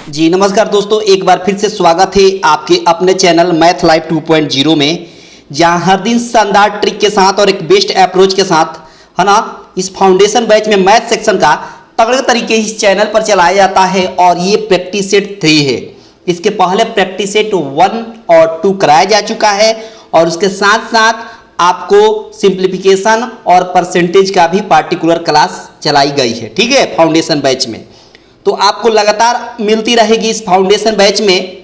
जी नमस्कार दोस्तों, एक बार फिर से स्वागत है आपके अपने चैनल मैथ लाइव 2.0 में, जहां हर दिन शानदार ट्रिक के साथ और एक बेस्ट अप्रोच के साथ है ना, इस फाउंडेशन बैच में मैथ सेक्शन का तगड़े तरीके इस चैनल पर चलाया जाता है। और ये प्रैक्टिस सेट 3 है। इसके पहले प्रैक्टिस सेट 1 और 2 कराया जा चुका है और उसके साथ साथ आपको सिंप्लीफिकेशन और परसेंटेज का भी पार्टिकुलर क्लास चलाई गई है। ठीक है, फाउंडेशन बैच में तो आपको लगातार मिलती रहेगी इस फाउंडेशन बैच में,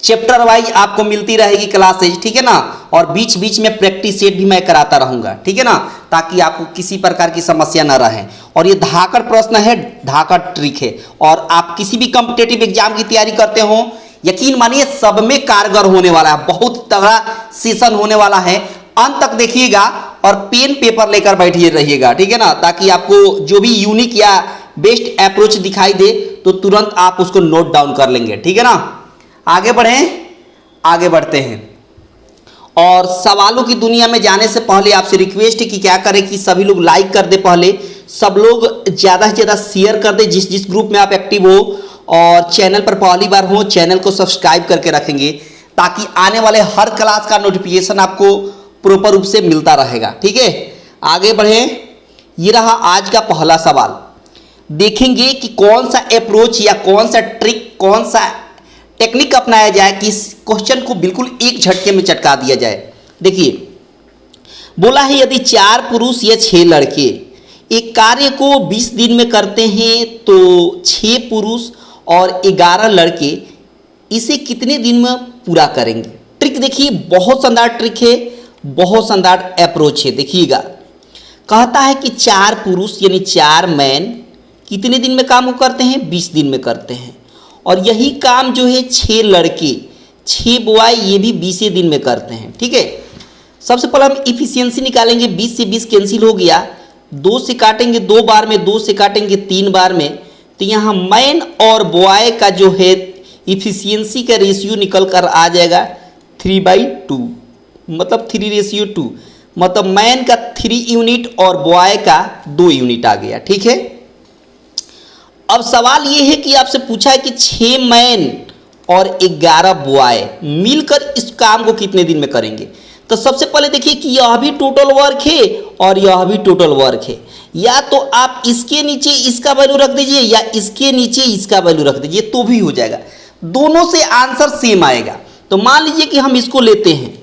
चैप्टर वाइज आपको मिलती रहेगी क्लासेज। ठीक है ना, और बीच बीच में प्रैक्टिस सेट भी मैं कराता रहूंगा। ठीक है ना, ताकि आपको किसी प्रकार की समस्या ना रहे। और ये धाकड़ प्रश्न है, धाकड़ ट्रिक है, और आप किसी भी कॉम्पिटेटिव एग्जाम की तैयारी करते हो, यकीन मानिए सब में कारगर होने वाला है। बहुत तगड़ा सेशन होने वाला है, अंत तक देखिएगा और पेन पेपर लेकर बैठिए रहिएगा। ठीक है ना, ताकि आपको जो भी यूनिक या बेस्ट अप्रोच दिखाई दे तो तुरंत आप उसको नोट डाउन कर लेंगे। ठीक है ना, आगे बढ़ते हैं। और सवालों की दुनिया में जाने से पहले आपसे रिक्वेस्ट है कि क्या करें कि सभी लोग लाइक कर दे, पहले सब लोग ज़्यादा से ज़्यादा शेयर कर दे जिस जिस ग्रुप में आप एक्टिव हो, और चैनल पर पहली बार हो चैनल को सब्सक्राइब करके रखेंगे ताकि आने वाले हर क्लास का नोटिफिकेशन आपको प्रॉपर रूप से मिलता रहेगा। ठीक है, आगे बढ़ें। ये रहा आज का पहला सवाल। देखेंगे कि कौन सा अप्रोच या कौन सा ट्रिक, कौन सा टेक्निक अपनाया जाए कि इस क्वेश्चन को बिल्कुल एक झटके में चटका दिया जाए। देखिए, बोला है यदि 4 पुरुष या 6 लड़के एक कार्य को 20 दिन में करते हैं तो 6 पुरुष और 11 लड़के इसे कितने दिन में पूरा करेंगे। ट्रिक देखिए, बहुत शानदार ट्रिक है, बहुत शानदार अप्रोच है। देखिएगा, कहता है कि 4 पुरुष यानी 4 मैन कितने दिन में काम को करते हैं, 20 दिन में करते हैं। और यही काम जो है 6 लड़के, 6 बॉय, ये भी 20 दिन में करते हैं। ठीक है, सबसे पहले हम इफिशियंसी निकालेंगे। 20 से 20 कैंसिल हो गया, 2 से काटेंगे 2 बार में, 2 से काटेंगे 3 बार में, तो यहाँ मैन और बॉय का जो है इफिशियंसी का रेशियो निकल कर आ जाएगा 3/2, मतलब 3:2, मतलब मैन का 3 यूनिट और बॉय का 2 यूनिट आ गया। ठीक है, अब सवाल ये है कि आपसे पूछा है कि 6 मैन और 11 बॉय मिलकर इस काम को कितने दिन में करेंगे। तो सबसे पहले देखिए कि यह भी टोटल वर्क है और यह भी टोटल वर्क है। या तो आप इसके नीचे इसका वैल्यू रख दीजिए या इसके नीचे इसका वैल्यू रख दीजिए तो भी हो जाएगा, दोनों से आंसर सेम आएगा। तो मान लीजिए कि हम इसको लेते हैं,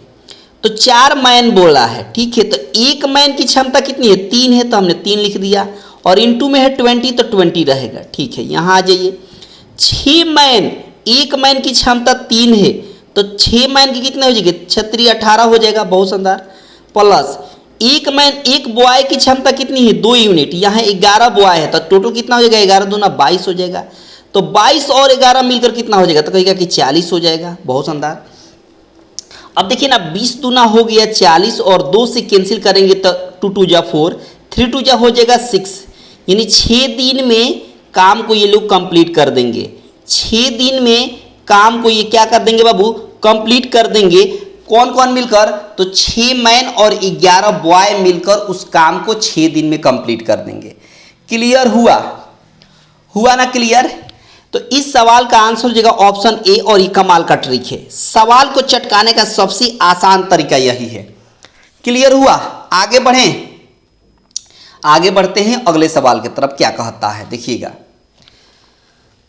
तो 4 मैन बोला है। ठीक है, तो एक मैन की क्षमता कितनी है, 3 है, तो हमने 3 लिख दिया, और इनटू में है 20 तो 20 रहेगा। ठीक है, यहाँ आ जाइए, 6 मैन, एक मैन की क्षमता 3 है, तो 6 मैन की कितने हो जाएंगे, 6 18 हो जाएगा, बहुत शानदार। प्लस एक मैन, एक बॉय की क्षमता कितनी है, 2 यूनिट, यहाँ 11 बॉय है, तो टोटल कितना हो जाएगा, 11 दूना 22 हो जाएगा। तो 22 और 11 मिलकर कितना हो जाएगा, तो कहेगा कि 40 हो जाएगा, बहुत शानदार। अब देखिए ना, 20 दूना हो गया 40 और 2 से कैंसिल करेंगे तो 2 2 जा 4, 3 2 जा हो जाएगा 6, यानी 6 दिन में काम को ये लोग कंप्लीट कर देंगे। 6 दिन में काम को ये क्या कर देंगे बाबू, कंप्लीट कर देंगे। कौन कौन मिलकर, तो 6 मैन और 11 बॉय मिलकर उस काम को 6 दिन में कंप्लीट कर देंगे। क्लियर हुआ ना क्लियर। तो इस सवाल का आंसर हो जाएगा ऑप्शन ए, और ये कमाल का ट्रिक है। सवाल को चटकाने का सबसे आसान तरीका यही है। क्लियर हुआ, आगे बढ़ते हैं अगले सवाल की तरफ। क्या कहता है देखिएगा,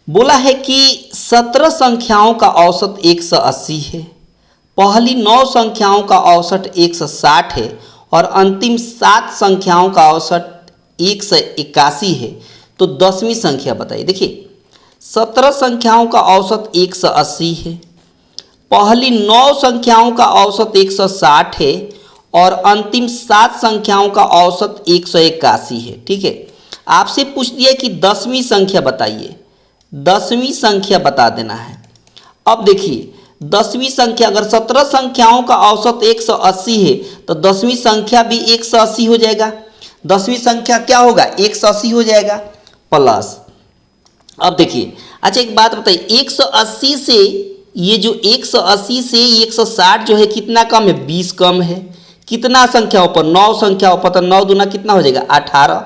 बोला है कि 17 संख्याओं का औसत 180 है, पहली 9 संख्याओं का औसत 160 है और अंतिम 7 संख्याओं का औसत 181 है, तो 10वीं संख्या बताइए। देखिए, 17 संख्याओं का औसत 180 है, पहली 9 संख्याओं का औसत 160 है और अंतिम 7 संख्याओं का औसत 181 है। ठीक है, आपसे पूछ दिया कि 10वीं संख्या बताइए, 10वीं संख्या बता देना है। अब देखिए, 10वीं संख्या, अगर 17 संख्याओं का औसत 180 है तो 10वीं संख्या भी 180 हो जाएगा। 10वीं संख्या क्या होगा, 180 हो जाएगा। प्लस, अब देखिए, अच्छा एक बात बताइए, 180 से ये जो 180 से 160 जो है कितना कम है, 20 कम है। कितना संख्या ऊपर, 9 संख्या ऊपर, तो 9 दूना कितना हो जाएगा, 18,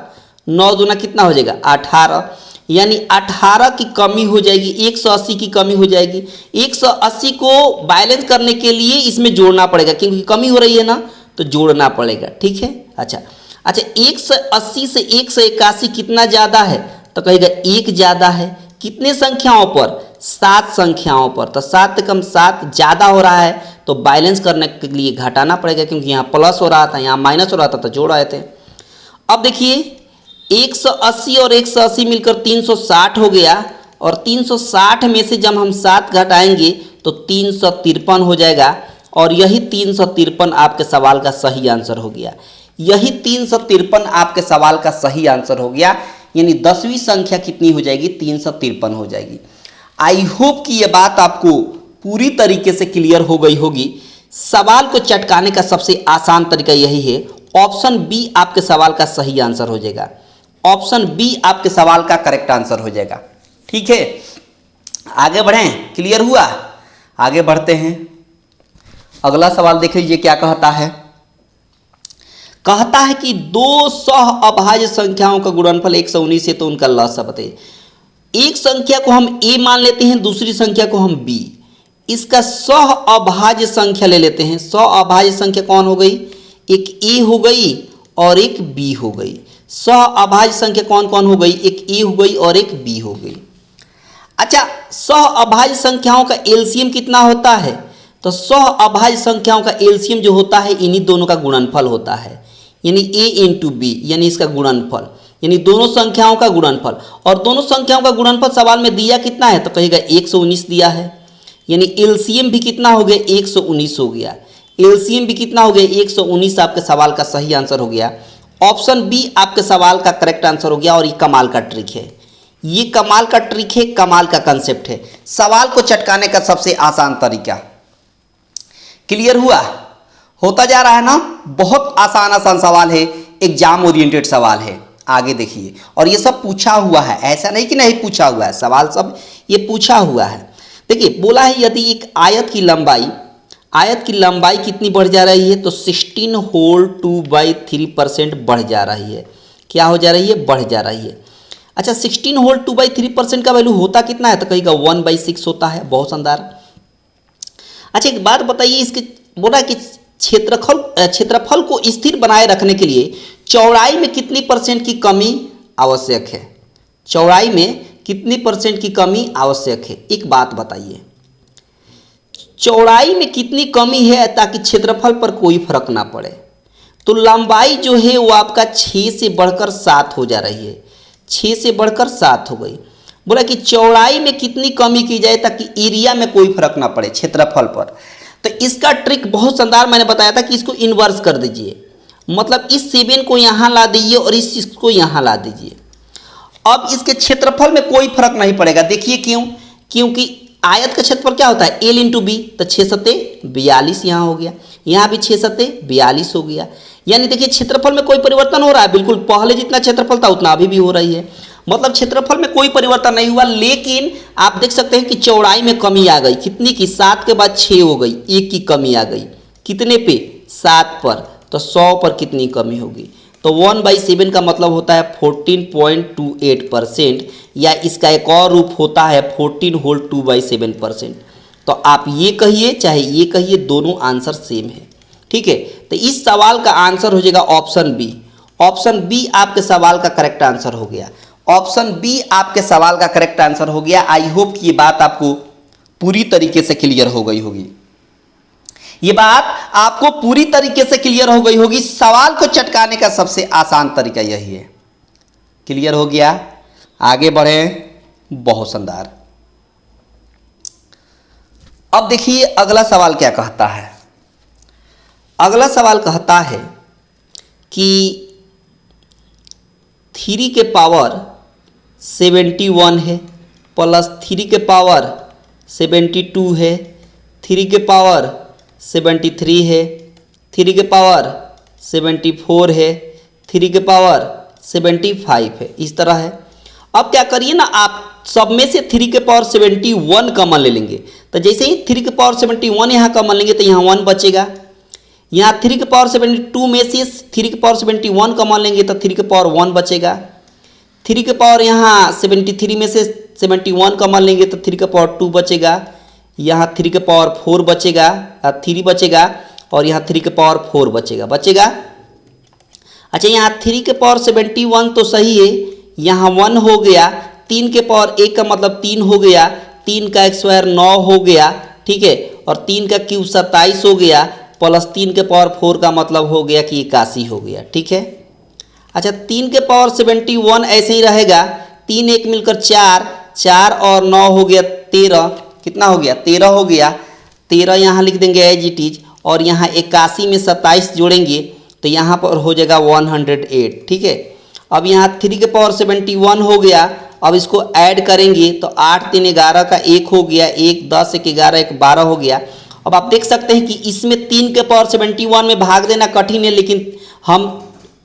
9 दूना कितना हो जाएगा, 18, यानी 18 की कमी हो जाएगी, 180 की कमी हो जाएगी। 180 को बैलेंस करने के लिए इसमें जोड़ना पड़ेगा, क्योंकि कमी हो रही है ना, तो जोड़ना पड़ेगा। ठीक है, अच्छा 180 से 181 कितना ज़्यादा है, तो कहेगा 1 ज़्यादा है। कितने संख्याओं पर? 7 संख्याओं पर। तो 7 से कम 7 ज़्यादा हो रहा है, तो बैलेंस करने के लिए घटाना पड़ेगा, क्योंकि यहाँ प्लस हो रहा था, यहाँ माइनस हो रहा था, तो जोड़ रहे थे। अब देखिए 180 और 180 मिलकर 360 हो गया, और 360 में से जब हम 7 घटाएंगे तो 353 हो जाएगा, और यही 353 आपके सवाल का सही आंसर हो गया। यही 353 आपके सवाल का सही आंसर हो गया, यानी 10वीं संख्या कितनी हो जाएगी? 353 हो जाएगी। आई होप कि यह बात आपको पूरी तरीके से क्लियर हो गई होगी। सवाल को चटकाने का सबसे आसान तरीका यही है, ऑप्शन बी आपके सवाल का सही आंसर हो जाएगा। ऑप्शन बी आपके सवाल का करेक्ट आंसर हो जाएगा। ठीक है, आगे बढ़ें, क्लियर हुआ? आगे बढ़ते हैं, अगला सवाल देख लीजिए क्या कहता है। कहता है कि दो सह अभाज्य संख्याओं का गुणनफल 119 है, तो उनका लसाअ बताइए। एक संख्या को हम a मान लेते हैं, दूसरी संख्या को हम b। इसका सह अभाज्य संख्या ले लेते हैं। सह अभाज्य संख्या कौन हो गई? एक a हो गई और एक b हो गई। सह अभाज्य संख्या कौन कौन हो गई? एक a हो गई और एक b हो गई। अच्छा, सह अभाज्य संख्याओं का एलसीएम कितना होता है? तो सह अभाज्य संख्याओं का एलसीएम जो होता है, इन्हीं दोनों का गुणनफल होता है, यानी a इंटू बी, यानी इसका गुणनफल, यानी दोनों संख्याओं का गुणनफल। और दोनों संख्याओं का गुणनफल सवाल में दिया कितना है? तो कहेगा 119 दिया है, यानी एलसीएम भी कितना हो गया? 119 हो गया। एलसीएम भी कितना हो गया? 119 आपके सवाल का सही आंसर हो गया। ऑप्शन बी आपके सवाल का करेक्ट आंसर हो गया। और ये कमाल का ट्रिक है, ये कमाल का ट्रिक है, कमाल का कंसेप्ट है, सवाल को चटकाने का सबसे आसान तरीका। क्लियर हुआ? होता जा रहा है ना, बहुत आसान आसान सवाल है, एग्जाम ओरिएंटेड सवाल है। आगे देखिए, और ये सब पूछा हुआ है, ऐसा नहीं कि नहीं पूछा हुआ है, सवाल सब ये पूछा हुआ है। देखिए बोला है यदि एक आयत की लंबाई कितनी बढ़ जा रही है? तो 16 होल 2/3% बढ़ जा रही है। क्या हो जा रही है? बढ़ जा रही है। अच्छा, 16 होल 2/3% का वैल्यू होता कितना है? तो कहेगा 1/6 होता है। बहुत शानदार। अच्छा, एक बात बताइए, इसके बोला कि क्षेत्रफल को स्थिर बनाए रखने के लिए चौड़ाई में कितनी % की कमी आवश्यक है? चौड़ाई में कितनी % की कमी आवश्यक है? एक बात बताइए, चौड़ाई में कितनी कमी है ताकि क्षेत्रफल पर कोई फर्क ना पड़े? तो लंबाई जो है वो आपका 6 से बढ़कर 7 हो जा रही है, 6 से बढ़कर 7 हो गई। बोला कि चौड़ाई में कितनी कमी की जाए ताकि एरिया में कोई फर्क ना पड़े, क्षेत्रफल पर। तो इसका ट्रिक बहुत शानदार मैंने बताया था कि इसको इन्वर्स कर दीजिए, मतलब इस 7 को यहाँ ला दीजिए और इस 6 को यहाँ ला दीजिए। अब इसके क्षेत्रफल में कोई फर्क नहीं पड़ेगा। देखिए क्यों? क्योंकि आयत का क्षेत्रफल क्या होता है? L into B. तो 6 सत्ते 42 यहाँ हो गया, यहाँ भी 6 सत्ते 42 हो गया। यानी देखिए क्षेत्रफल में कोई परिवर्तन हो रहा है, बिल्कुल पहले जितना क्षेत्रफल था उतना अभी भी हो रही है, मतलब क्षेत्रफल में कोई परिवर्तन नहीं हुआ। लेकिन आप देख सकते हैं कि चौड़ाई में कमी आ गई। कितनी की? 7 के बाद 6 हो गई, 1 की कमी आ गई। कितने पे? 7 पर। तो 100 पर कितनी कमी होगी? तो 1/7 का मतलब होता है 14.28%, या इसका एक और रूप होता है 14 होल 2/7%। तो आप ये कहिए चाहे ये कहिए, दोनों आंसर सेम है। ठीक है, तो इस सवाल का आंसर हो जाएगा ऑप्शन बी। ऑप्शन बी आपके सवाल का करेक्ट आंसर हो गया। ऑप्शन बी आपके सवाल का करेक्ट आंसर हो गया। आई होप कि ये बात आपको पूरी तरीके से क्लियर हो गई होगी। ये बात आपको पूरी तरीके से क्लियर हो गई होगी। सवाल को चटकाने का सबसे आसान तरीका यही है। क्लियर हो गया? आगे बढ़ें, बहुत शानदार। अब देखिए अगला सवाल क्या कहता है। अगला सवाल कहता है कि 3 के पावर 71 है, प्लस 3 के पावर 72 है, 3 के पावर 73 है, 3 के पावर 74 है, 3 के पावर 75 है, इस तरह है। अब क्या करिए ना, आप सब में से 3 के पावर 71 कॉमन ले लेंगे। तो जैसे ही 3 के पावर 71 यहाँ कॉमन लेंगे तो यहाँ 1 बचेगा। यहाँ 3 के पावर 72 में से 3 के पावर 71 कॉमन लेंगे तो 3 के पावर 1 बचेगा। 3 के पावर यहाँ 73 में से 71 कॉमन लेंगे तो 3 का पावर 2 बचेगा, यहाँ 3 के पावर 4 बचेगा, 3 बचेगा और यहाँ 3 के पावर 4 बचेगा। अच्छा यहाँ 3 के पावर 71 तो सही है, यहाँ 1 हो गया, 3 के पावर 1 का मतलब 3 हो गया, 3 का स्क्वायर 9 हो गया, ठीक है, और 3 का क्यूब 27 हो गया, प्लस 3 के पावर 4 का मतलब हो गया कि 81 हो गया, ठीक है। अच्छा 3 के पावर 71 ऐसे ही रहेगा, 3 1 मिलकर 4, 4 और 9 हो गया 13, कितना हो गया 13 हो गया, 13 यहाँ लिख देंगे एज इट इज, और यहाँ 81 में 27 जोड़ेंगे तो यहाँ पर हो जाएगा 108, ठीक है। अब यहाँ 3 के पावर 71 हो गया, अब इसको ऐड करेंगे तो 8 3 11 का 1 हो गया, 1 10 1 11 1 12 हो गया। अब आप देख सकते हैं कि इसमें 3 के पावर 71 में भाग देना कठिन है, लेकिन हम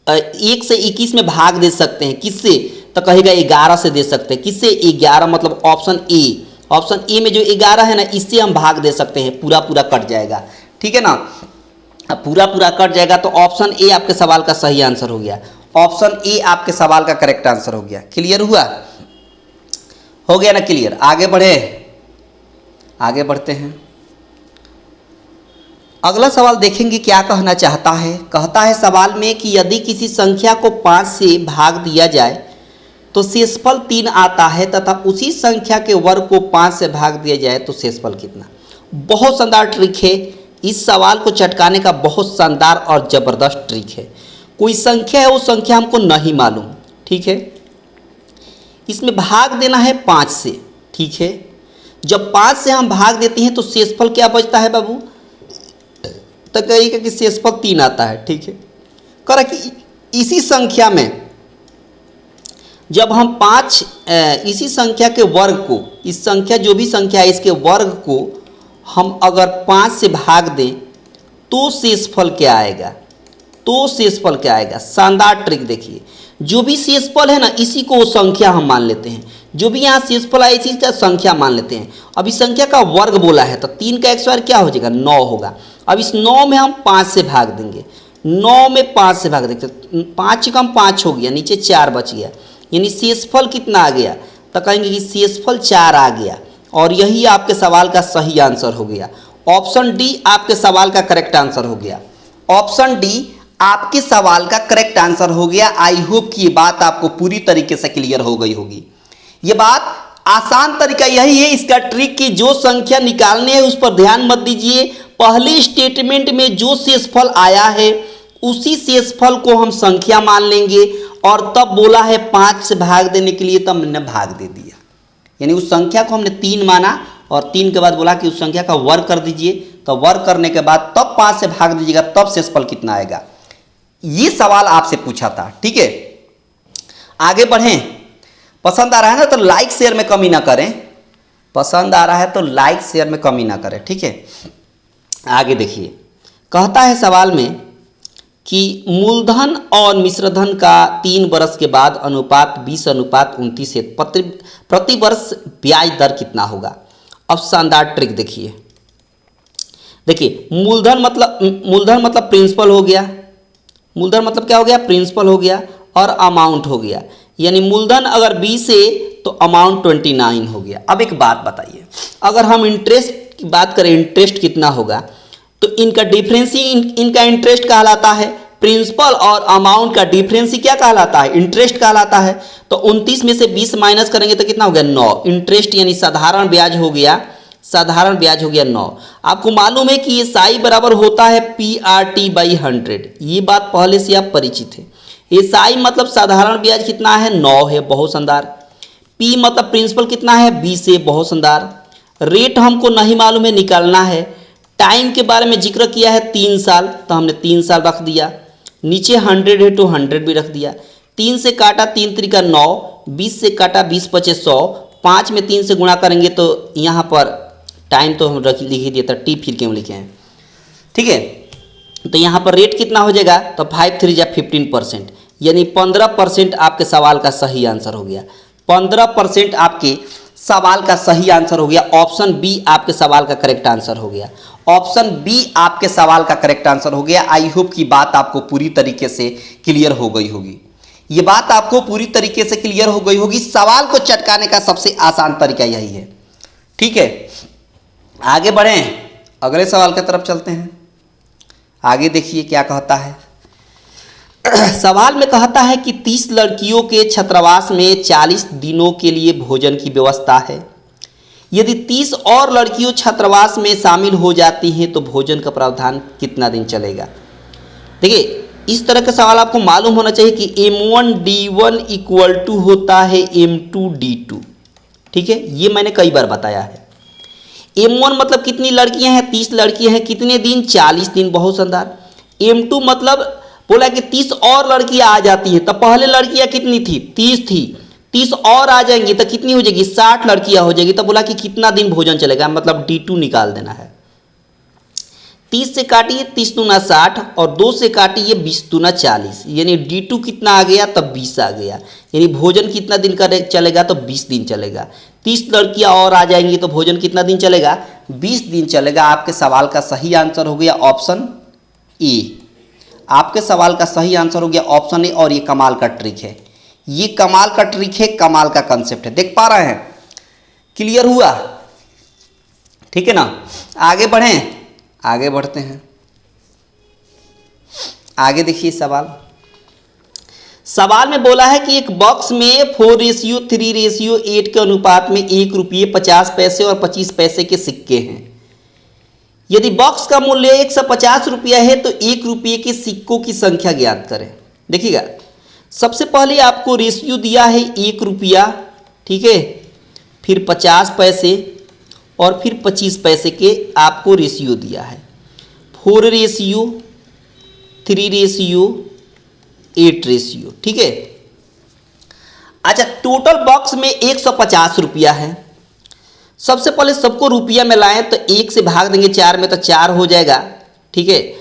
1 से 21 में भाग दे सकते हैं। किससे? तो कहेगा 11 से दे सकते हैं। किससे? 11, मतलब ऑप्शन ए में जो 11 है ना, इससे हम भाग दे सकते हैं, पूरा पूरा कट जाएगा, ठीक है ना। अब पूरा पूरा कट जाएगा तो ऑप्शन ए आपके सवाल का सही आंसर हो गया। ऑप्शन ए आपके सवाल का करेक्ट आंसर हो गया। क्लियर हुआ? हो गया ना क्लियर? आगे बढ़ते हैं। अगला सवाल देखेंगे क्या कहना चाहता है। कहता है सवाल में कि यदि किसी संख्या को 5 से भाग दिया जाए तो शेषफल 3 आता है, तथा उसी संख्या के वर्ग को 5 से भाग दिया जाए तो शेषफल कितना। बहुत शानदार ट्रिक है, इस सवाल को चटकाने का बहुत शानदार और ज़बरदस्त ट्रिक है। कोई संख्या है, वो संख्या हमको नहीं मालूम, ठीक है, इसमें भाग देना है 5 से, ठीक है। जब 5 से हम भाग देते हैं तो शेषफल क्या बचता है बाबू? तो कहेगा कि शेषफल 3 आता है, ठीक है। कह रहा कि इसी संख्या में जब हम इसी संख्या के वर्ग को, इस संख्या जो भी संख्या है इसके वर्ग को हम अगर 5 से भाग दें तो शेषफल क्या आएगा? शानदार ट्रिक देखिए, जो भी शेषफल है ना, इसी को संख्या हम मान लेते हैं। जो भी यहाँ शेषफल है इसी का संख्या मान लेते हैं। अब इस संख्या का वर्ग बोला है तो 3 का स्क्वायर क्या हो जाएगा? 9 होगा। अब इस 9 में हम 5 से भाग देंगे, 9 में 5 से भाग देंगे, 5 कम 5 हो गया, नीचे 4 बच गया, यानी शेषफल कितना आ गया? तो कहेंगे कि शेषफल 4 आ गया, और यही आपके सवाल का सही आंसर हो गया। ऑप्शन डी आपके सवाल का करेक्ट आंसर हो गया। ऑप्शन डी आपके सवाल का करेक्ट आंसर हो गया। आई होप कि ये बात आपको पूरी तरीके से क्लियर हो गई होगी। ये बात आसान तरीका यही है इसका ट्रिक की जो संख्या निकालने है उस पर ध्यान मत दीजिए। पहले स्टेटमेंट में जो शेषफल आया है उसी शेषफल को हम संख्या मान लेंगे, और तब बोला है 5 से भाग देने के लिए, तब हमने भाग दे दिया। यानी उस संख्या को हमने 3 माना और 3 के बाद बोला कि उस संख्या का वर्ग कर दीजिए, तो वर्ग करने के बाद तब 5 से भाग दीजिएगा, तब शेषफल कितना आएगा। ये सवाल आपसे पूछा था, ठीक है। आगे बढ़ें। पसंद आ रहा है ना तो लाइक शेयर में कमी ना करें, पसंद आ रहा है तो लाइक शेयर में कमी ना करें, ठीक है। आगे देखिए, कहता है सवाल में कि मूलधन और मिश्रधन का 3 वर्ष के बाद अनुपात 20:29 है, प्रति वर्ष ब्याज दर कितना होगा। अब शानदार ट्रिक देखिए, मूलधन मतलब प्रिंसिपल हो गया, मूलधन मतलब क्या हो गया? प्रिंसिपल हो गया, और अमाउंट हो गया, यानी मूलधन अगर 20 है तो अमाउंट 29 हो गया। अब एक बात बताइए, अगर हम इंटरेस्ट की बात करें, इंटरेस्ट कितना होगा? तो इनका डिफरेंस ही इनका इंटरेस्ट कहलाता है। प्रिंसिपल और अमाउंट का डिफरेंस ही क्या कहलाता है? इंटरेस्ट कहलाता है। तो 29 में से 20 माइनस करेंगे तो कितना हो गया? 9। इंटरेस्ट यानी साधारण ब्याज हो गया, 9। आपको मालूम है कि ये साई बराबर होता है PRT/100, ये बात पहले से आप परिचित है। ये साई मतलब साधारण ब्याज कितना है? 9 है, बहुत शानदार। P मतलब प्रिंसिपल कितना है? 20 है, बहुत शानदार। रेट हमको नहीं मालूम है, निकालना है। टाइम के बारे में जिक्र किया है 3 साल, तो हमने 3 साल रख दिया। नीचे 100 है तो 100 भी रख दिया। 3 से काटा 3 त्रिका 9, 20 से काटा 20 पचे 100, 5 में 3 से गुणा करेंगे तो यहाँ पर टाइम तो हम लिख ही दिया था, टी फिर क्यों लिखे हैं, ठीक है। तो यहाँ पर रेट कितना हो जाएगा? तो 5 3 जा 15%, यानी 15% आपके सवाल का सही आंसर हो गया। 15% आपके सवाल का सही आंसर हो गया। ऑप्शन बी आपके सवाल का करेक्ट आंसर हो गया। ऑप्शन बी आपके सवाल का करेक्ट आंसर हो गया। आई होप की बात आपको पूरी तरीके से क्लियर हो गई होगी। ये बात आपको पूरी तरीके से क्लियर हो गई होगी। सवाल को चटकाने का सबसे आसान तरीका यही है। ठीक है, आगे बढ़ें, अगले सवाल की तरफ चलते हैं। आगे देखिए क्या कहता है। सवाल में कहता है कि 30 लड़कियों के छात्रावास में 40 दिनों के लिए भोजन की व्यवस्था है। यदि 30 और लड़कियों छात्रावास में शामिल हो जाती हैं तो भोजन का प्रावधान कितना दिन चलेगा। देखिए, इस तरह का सवाल आपको मालूम होना चाहिए कि M1D1 इक्वल टू होता है M2D2। ठीक है, ये मैंने कई बार बताया है। M1 मतलब कितनी लड़कियां हैं, 30 लड़कियां हैं, कितने दिन, 40 दिन, बहुत शानदार। M2 मतलब बोला कि 30 और लड़कियां आ जाती हैं, तो पहले लड़कियां कितनी थी, 30 थी, 30 और आ जाएंगी तो कितनी हो जाएगी, 60 लड़कियां हो जाएगी। तो बोला कि कितना दिन भोजन चलेगा, मतलब D2 निकाल देना है। 30 से काटिए 30 दूना 60 और 2 से काटिए 20 दूना 40, यानी D2 कितना आ गया, तब 20 आ गया। यानी भोजन कितना दिन का चलेगा, तो 20 दिन चलेगा। 30 लड़कियां और आ जाएंगी तो भोजन कितना दिन चलेगा, 20 दिन चलेगा। आपके सवाल का सही आंसर हो गया ऑप्शन ए। आपके सवाल का सही आंसर हो गया ऑप्शन ए। और ये कमाल का ट्रिक है, ये कमाल का ट्रिक है, कमाल का कंसेप्ट है। देख पा रहे हैं, क्लियर हुआ। ठीक है ना, आगे बढ़ें, आगे बढ़ते हैं। आगे देखिए सवाल में बोला है कि एक बॉक्स में 4:3:8 के अनुपात में ₹1.50 और 25 पैसे के सिक्के हैं। यदि बॉक्स का मूल्य 150 रुपया है तो ₹1 के सिक्कों की संख्या ज्ञात करें। देखिएगा, सबसे पहले आपको रेशियो दिया है ₹1, ठीक है, फिर 50 पैसे और फिर 25 पैसे के आपको रेशियो दिया है। 4:3:8, ठीक है। अच्छा, टोटल बॉक्स में 150 रुपया है। सबसे पहले सबको रुपया में लाएं तो 1 से भाग देंगे 4 में तो 4 हो जाएगा, ठीक है।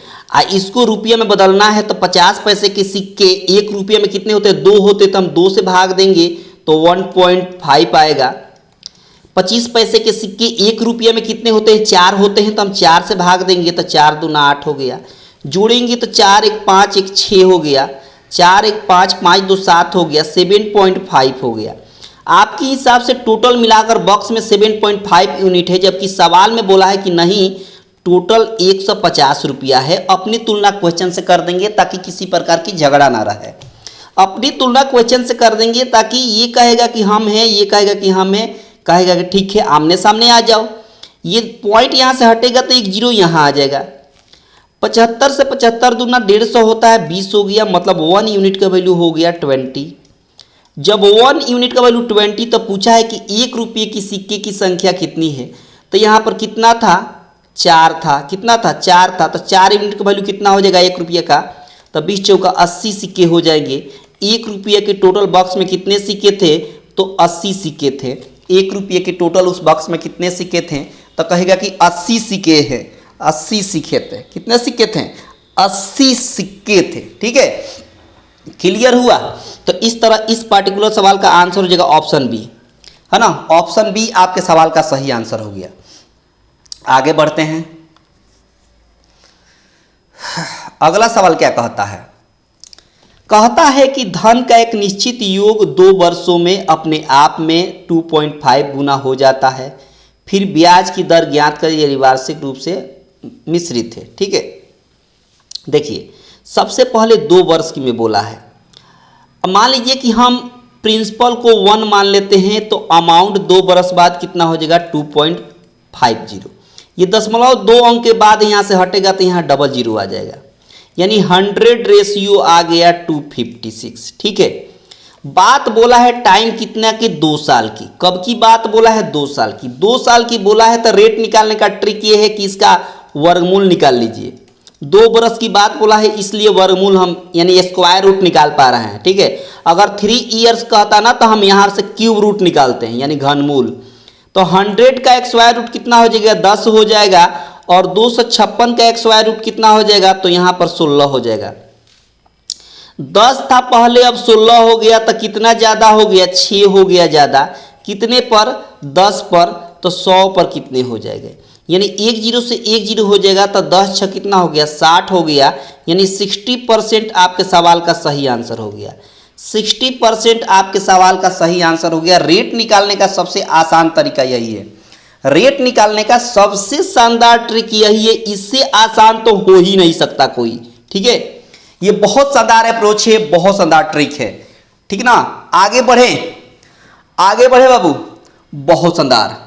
इसको रुपया में बदलना है तो 50 पैसे के सिक्के ₹1 में कितने होते हैं, 2 होते, तो हम 2 से भाग देंगे तो 1.5 आएगा। 25 पैसे के सिक्के ₹1 में कितने होते हैं, 4 होते हैं, तो हम 4 से भाग देंगे तो 4 दूना 8 हो गया। जोड़ेंगे तो 4 1 5 1 6 हो गया, 4 1 5 5 2 7 हो गया, 7.5 हो गया। आपके हिसाब से टोटल मिलाकर बॉक्स में 7.5 यूनिट है, जबकि सवाल में बोला है कि नहीं, टोटल 150 रुपया है। अपनी तुलना क्वेश्चन से कर देंगे ताकि किसी प्रकार की झगड़ा ना रहे। अपनी तुलना क्वेश्चन से कर देंगे ताकि ये कहेगा कि हम हैं, ये कहेगा कि हम हैं, कहेगा कि ठीक है आमने सामने आ जाओ। ये पॉइंट यहाँ से हटेगा तो 1 0 यहाँ आ जाएगा। 75 से 75 दूना 150 होता है, 20 हो गया, मतलब 1 यूनिट का वैल्यू हो गया 20। जब 1 यूनिट का वैल्यू 20 तो पूछा है कि ₹1 की सिक्के की संख्या कितनी है। तो यहाँ पर कितना था, 4 था, कितना था, 4 था, तो 4 यूनिट का वैल्यू कितना हो जाएगा ₹1 का, तो 20 चौका 80 सिक्के हो जाएंगे। ₹1 के टोटल बॉक्स में कितने सिक्के थे, तो 80 सिक्के थे। ₹1 के टोटल उस बॉक्स में कितने सिक्के थे, तो कहेगा कि 80 सिक्के हैं, 80 सिक्के थे। कितने सिक्के थे, 80 सिक्के थे, ठीक है। क्लियर हुआ। तो इस तरह इस पार्टिकुलर सवाल का आंसर हो जाएगा ऑप्शन बी, है ना। ऑप्शन बी आपके सवाल का सही आंसर हो गया। आगे बढ़ते हैं। अगला सवाल क्या कहता है, कहता है कि धन का एक निश्चित योग 2 वर्षों में अपने आप में 2.5 गुना हो जाता है, फिर ब्याज की दर ज्ञात कर, यह वार्षिक रूप से मिश्रित है, ठीक है। देखिए, सबसे पहले 2 वर्ष की में बोला है। मान लीजिए कि हम प्रिंसिपल को 1 मान लेते हैं तो अमाउंट 2 बरस बाद कितना हो जाएगा, 2.50। ये 0.2 अंक के बाद यहाँ से हटेगा तो यहाँ 00 आ जाएगा, यानी 100 रेशियो आ गया 256, ठीक है। बात बोला है टाइम कितना की, 2 साल की। कब की बात बोला है, 2 साल की। 2 साल की बोला है तो रेट निकालने का ट्रिक ये है कि इसका वर्गमूल निकाल लीजिए। 2 बरस की बात बोला है इसलिए वर्गमूल हम यानी स्क्वायर रूट निकाल पा रहे हैं, ठीक है। अगर 3 इयर्स कहता ना तो हम यहाँ से क्यूब रूट निकालते हैं, यानी घनमूल। तो 100 का स्क्वायर रूट कितना हो जाएगा, 10 हो जाएगा, और 256 का स्क्वायर रूट कितना हो जाएगा, तो यहाँ पर 16 हो जाएगा। 10 था पहले, अब 16 हो गया, तो कितना ज़्यादा हो गया, 6 हो गया ज़्यादा। कितने पर, 10 पर, तो 100 पर कितने हो जाएगा, यानी 1 0 से 1 0 हो जाएगा, तो 10 6 कितना हो गया, 60 हो गया, यानी 60% आपके सवाल का सही आंसर हो गया। 60% आपके सवाल का सही आंसर हो गया। रेट निकालने का सबसे आसान तरीका यही है, रेट निकालने का सबसे शानदार ट्रिक यही है, इससे आसान तो हो ही नहीं सकता कोई। ठीक है, ये बहुत शानदार अप्रोच है, बहुत शानदार ट्रिक है। ठीक ना, आगे बढ़े, आगे बढ़े बाबू, बहुत शानदार।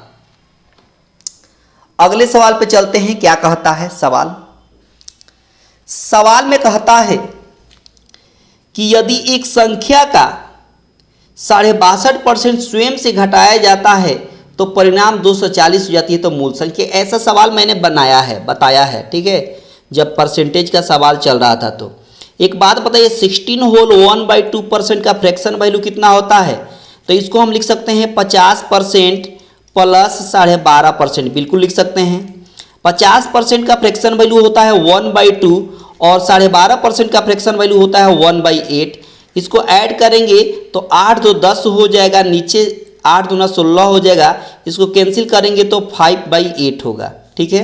अगले सवाल पे चलते हैं। क्या कहता है सवाल? सवाल में कहता है कि यदि एक संख्या का 62.5% स्वयं से घटाया जाता है तो परिणाम 240 हो जाती है, तो मूल संख्या। ऐसा सवाल मैंने बनाया है, बताया है। ठीक है, जब परसेंटेज का सवाल चल रहा था तो एक बात बताइए, 16 होल 1/2% का फ्रैक्शन वैल्यू कितना होता है? तो इसको हम लिख सकते हैं 50% प्लस 12.5%, बिल्कुल लिख सकते हैं। 50% का फ्रैक्शन वैल्यू होता है 1/2 और 12.5% का फ्रैक्शन वैल्यू होता है 1/8। इसको ऐड करेंगे तो 8 2 10 हो जाएगा, नीचे 8 दूना 16 हो जाएगा। इसको कैंसिल करेंगे तो 5/8 होगा। ठीक है,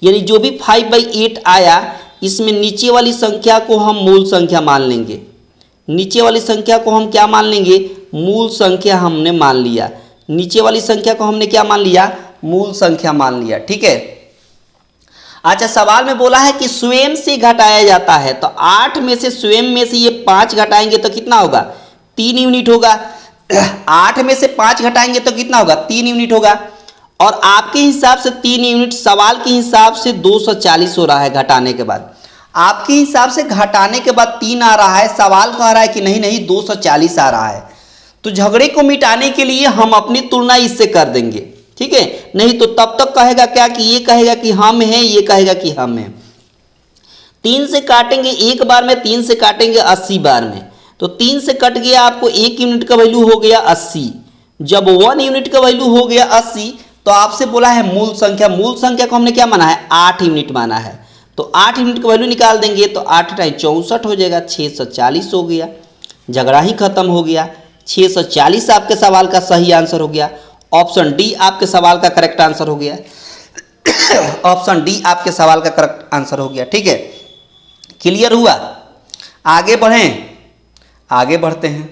यानी जो भी 5/8 आया, इसमें नीचे वाली संख्या को हम मूल संख्या मान लेंगे। नीचे वाली संख्या को हम क्या मान लेंगे? मूल संख्या हमने मान लिया। नीचे वाली संख्या को हमने क्या मान लिया? मूल संख्या मान लिया। ठीक है, अच्छा सवाल में बोला है कि स्वयं से घटाया जाता है, तो 8 में से स्वयं में से ये 5 घटाएंगे तो कितना होगा? 3 यूनिट होगा। 8 में से 5 घटाएंगे तो कितना होगा? 3 यूनिट होगा। और आपके हिसाब से 3 यूनिट, सवाल के हिसाब से 240 हो रहा है घटाने के बाद। आपके हिसाब से घटाने के बाद 3 आ रहा है, सवाल कह रहा है कि नहीं नहीं 240 आ रहा है। तो झगड़े को मिटाने के लिए हम अपनी तुलना इससे कर देंगे। ठीक है, नहीं तो तब तक कहेगा क्या कि ये कहेगा कि हम हैं, ये कहेगा कि हम हैं। 3 से काटेंगे एक बार में, 3 से काटेंगे 80 बार में, तो 3 से कट गया, आपको 1 यूनिट का वैल्यू हो गया 80। जब 1 यूनिट का वैल्यू हो गया 80, तो आपसे बोला है मूल संख्या। मूल संख्या को हमने क्या माना है? 8 यूनिट माना है। तो 8 यूनिट का वैल्यू निकाल देंगे तो 8 टाइम 64 हो जाएगा, 640 हो गया। झगड़ा ही खत्म हो गया। 640 आपके सवाल का सही आंसर हो गया। ऑप्शन डी आपके सवाल का करेक्ट आंसर हो गया। ऑप्शन डी आपके सवाल का करेक्ट आंसर हो गया। ठीक है, क्लियर हुआ? आगे बढ़ें, आगे बढ़ते हैं।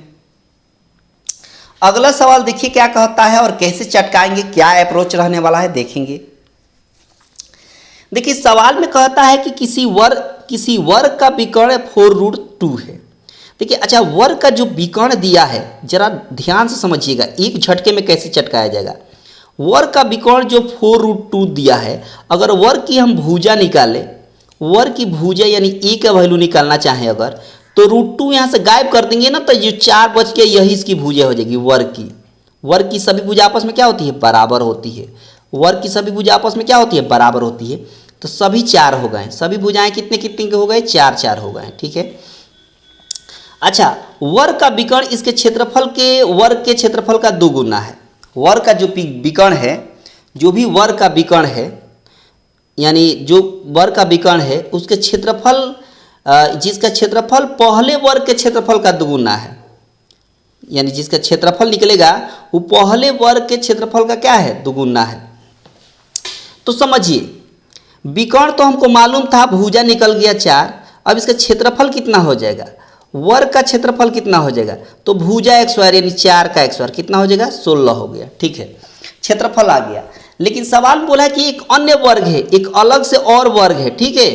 अगला सवाल देखिए क्या कहता है और कैसे चटकाएंगे, क्या अप्रोच रहने वाला है देखेंगे। देखिए सवाल में कहता है कि किसी वर्ग का विकर्ण 4√2 है। देखिए अच्छा, वर्ग का जो विकर्ण दिया है जरा ध्यान से समझिएगा, एक झटके में कैसे चटकाया जाएगा। वर्ग का विकर्ण जो 4√2 दिया है, अगर वर्ग की हम भुजा निकालें, वर्ग की भुजा यानी ए का वैल्यू निकालना चाहें अगर, तो √2 यहाँ से गायब कर देंगे ना, तो जो 4 बच के यही इसकी भुजा हो जाएगी वर्ग की। वर्ग की सभी भुजा आपस में क्या होती है? बराबर होती है। वर्ग की सभी भुजा आपस में क्या होती है? बराबर होती है। तो सभी 4 हो गए। सभी भुजाएं कितने कितने के हो गए? 4 4 हो गए। ठीक है, अच्छा वर्ग का विकर्ण इसके क्षेत्रफल के वर्ग के क्षेत्रफल का 2 गुना है। वर्ग का जो विकर्ण है, जो भी वर्ग का विकर्ण है, यानी जो वर्ग का विकर्ण है उसके क्षेत्रफल, जिसका क्षेत्रफल पहले वर्ग के क्षेत्रफल का 2 गुना है, यानी जिसका क्षेत्रफल निकलेगा वो पहले वर्ग के क्षेत्रफल का क्या है? 2 गुना है। तो समझिए, विकर्ण तो हमको मालूम था, भुजा निकल गया 4। अब इसका क्षेत्रफल कितना हो जाएगा? वर्ग का क्षेत्रफल कितना हो जाएगा? तो भुजा एक स्क्वायर यानी 4 का एक स्क्वायर कितना हो जाएगा? 16 हो गया। ठीक है, क्षेत्रफल आ गया। लेकिन सवाल बोला है कि एक अन्य वर्ग है, एक अलग से और वर्ग है। ठीक है,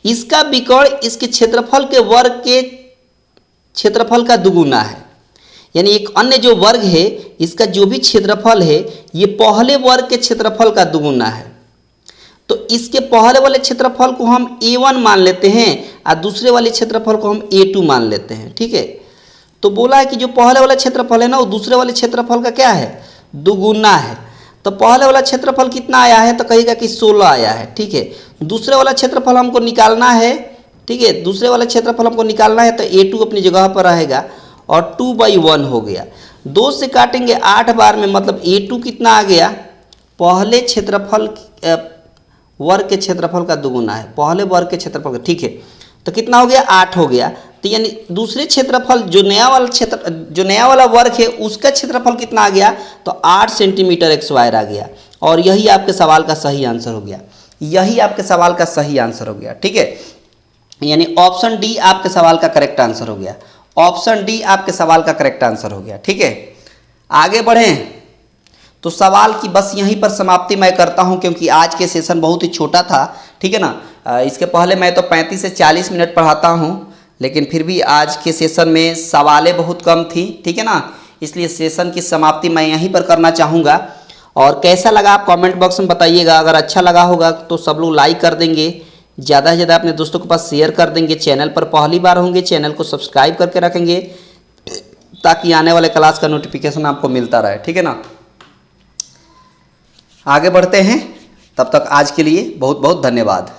इसका विकर्ण इसके क्षेत्रफल के वर्ग के क्षेत्रफल का 2 गुना है। यानी एक अन्य जो वर्ग है, इसका जो भी क्षेत्रफल है ये पहले वर्ग के क्षेत्रफल का 2 गुना है। तो इसके पहले वाले क्षेत्रफल को हम A1 मान लेते हैं और दूसरे वाले क्षेत्रफल को हम A2 मान लेते हैं। ठीक है, तो बोला है कि जो पहले वाला क्षेत्रफल है ना, वो दूसरे वाले क्षेत्रफल का क्या है? 2 गुना है। तो पहले वाला क्षेत्रफल कितना आया है? तो कहेगा कि 16 आया है। ठीक है, दूसरे वाला क्षेत्रफल हमको निकालना है। ठीक है, दूसरे वाला क्षेत्रफल हमको निकालना है, तो A2 अपनी जगह पर रहेगा और 2/1 हो गया। 2 से काटेंगे 8 बार में, मतलब A2 कितना आ गया? पहले क्षेत्रफल वर्ग के क्षेत्रफल का 2 गुना है, पहले वर्ग के क्षेत्रफल का। ठीक है, तो कितना हो गया? 8 हो गया। तो यानी दूसरे क्षेत्रफल जो नया वाला वर्ग है उसका क्षेत्रफल कितना आ गया? तो 8 सेंटीमीटर स्क्वायर आ गया। और यही आपके सवाल का सही आंसर हो गया। यही आपके सवाल का सही आंसर हो गया। ठीक है, यानी ऑप्शन डी आपके सवाल का करेक्ट आंसर हो गया। ऑप्शन डी आपके सवाल का करेक्ट आंसर हो गया। ठीक है, आगे बढ़ें तो सवाल की बस यहीं पर समाप्ति मैं करता हूं, क्योंकि आज के सेशन बहुत ही छोटा था। ठीक है ना, इसके पहले मैं तो 35 से 40 मिनट पढ़ाता हूं, लेकिन फिर भी आज के सेशन में सवालें बहुत कम थी। ठीक है ना, इसलिए सेशन की समाप्ति मैं यहीं पर करना चाहूँगा। और कैसा लगा आप कमेंट बॉक्स में बताइएगा। अगर अच्छा लगा होगा तो सब लोग लाइक कर देंगे, ज़्यादा से ज़्यादा अपने दोस्तों के पास शेयर कर देंगे। चैनल पर पहली बार होंगे, चैनल को सब्सक्राइब करके रखेंगे ताकि आने वाले क्लास का नोटिफिकेशन आपको मिलता रहे। ठीक है ना, आगे बढ़ते हैं, तब तक आज के लिए बहुत बहुत धन्यवाद।